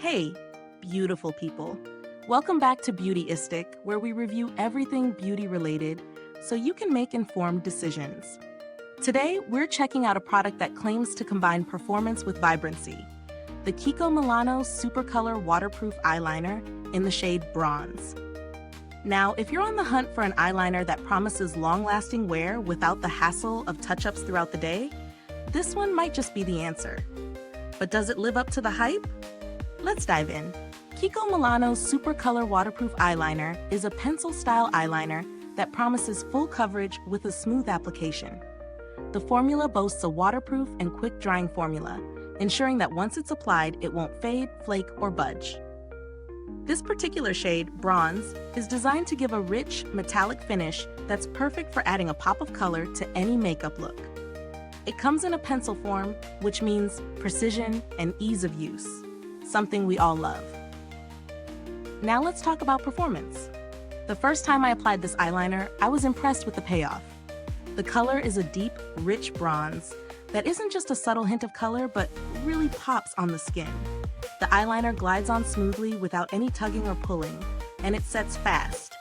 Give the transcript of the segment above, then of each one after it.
Hey, beautiful people. Welcome back to Beautyistic, where we review everything beauty-related so you can make informed decisions. Today, we're checking out a product that claims to combine performance with vibrancy, the Kiko Milano Super Color Waterproof Eyeliner in the shade Bronze. Now, if you're on the hunt for an eyeliner that promises long-lasting wear without the hassle of touch-ups throughout the day, this one might just be the answer. But does it live up to the hype? Let's dive in. Kiko Milano's Super Color Waterproof Eyeliner is a pencil-style eyeliner that promises full coverage with a smooth application. The formula boasts a waterproof and quick-drying formula, ensuring that once it's applied, it won't fade, flake, or budge. This particular shade, Bronze, is designed to give a rich, metallic finish that's perfect for adding a pop of color to any makeup look. It comes in a pencil form, which means precision and ease of use, something we all love. Now let's talk about performance. The first time I applied this eyeliner, I was impressed with the payoff. The color is a deep, rich bronze that isn't just a subtle hint of color, but really pops on the skin. The eyeliner glides on smoothly without any tugging or pulling, and it sets fast,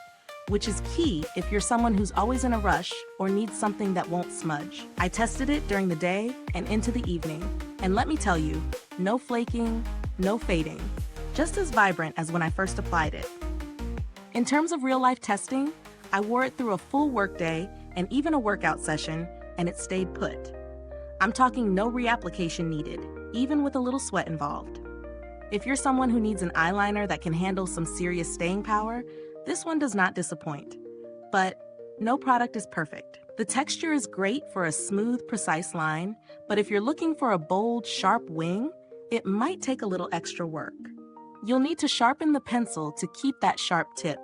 which is key if you're someone who's always in a rush or needs something that won't smudge. I tested it during the day and into the evening, and let me tell you, no flaking, no fading, just as vibrant as when I first applied it. In terms of real-life testing, I wore it through a full workday and even a workout session, and it stayed put. I'm talking no reapplication needed, even with a little sweat involved. If you're someone who needs an eyeliner that can handle some serious staying power, this one does not disappoint. But no product is perfect. The texture is great for a smooth, precise line, but if you're looking for a bold, sharp wing, it might take a little extra work. You'll need to sharpen the pencil to keep that sharp tip,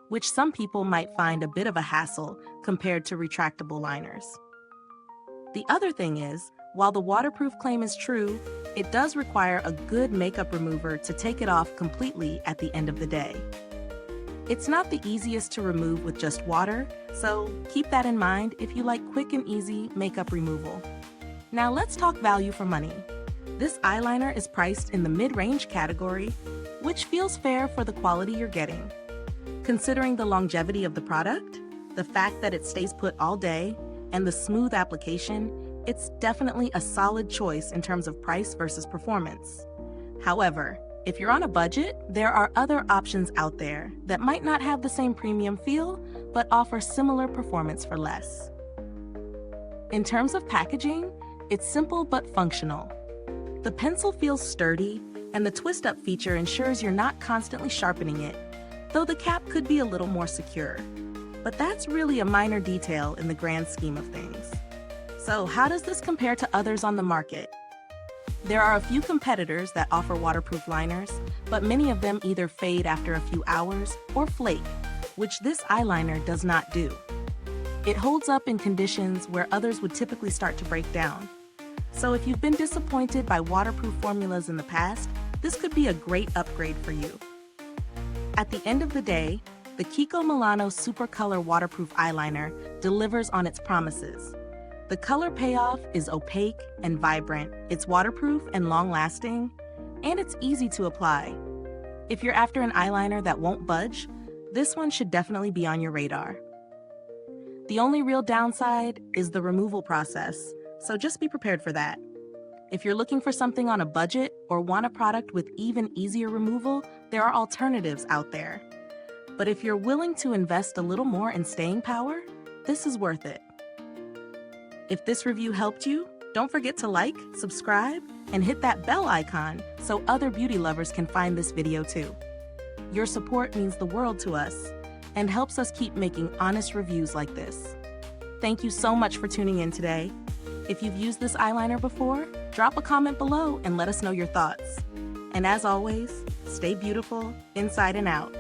which some people might find a bit of a hassle compared to retractable liners. The other thing is, while the waterproof claim is true, it does require a good makeup remover to take it off completely at the end of the day. It's not the easiest to remove with just water, so keep that in mind if you like quick and easy makeup removal. Now let's talk value for money. This eyeliner is priced in the mid-range category, which feels fair for the quality you're getting. Considering the longevity of the product, the fact that it stays put all day, and the smooth application, it's definitely a solid choice in terms of price versus performance. However, if you're on a budget, there are other options out there that might not have the same premium feel, but offer similar performance for less. In terms of packaging, it's simple but functional. The pencil feels sturdy, and the twist-up feature ensures you're not constantly sharpening it, though the cap could be a little more secure. But that's really a minor detail in the grand scheme of things. So how does this compare to others on the market? There are a few competitors that offer waterproof liners, but many of them either fade after a few hours or flake, which this eyeliner does not do. It holds up in conditions where others would typically start to break down. So if you've been disappointed by waterproof formulas in the past, this could be a great upgrade for you. At the end of the day, the Kiko Milano Super Color Waterproof Eyeliner delivers on its promises. The color payoff is opaque and vibrant, it's waterproof and long-lasting, and it's easy to apply. If you're after an eyeliner that won't budge, this one should definitely be on your radar. The only real downside is the removal process, so just be prepared for that. If you're looking for something on a budget or want a product with even easier removal, there are alternatives out there. But if you're willing to invest a little more in staying power, this is worth it. If this review helped you, don't forget to like, subscribe, and hit that bell icon so other beauty lovers can find this video too. Your support means the world to us and helps us keep making honest reviews like this. Thank you so much for tuning in today. If you've used this eyeliner before, drop a comment below and let us know your thoughts. And as always, stay beautiful inside and out.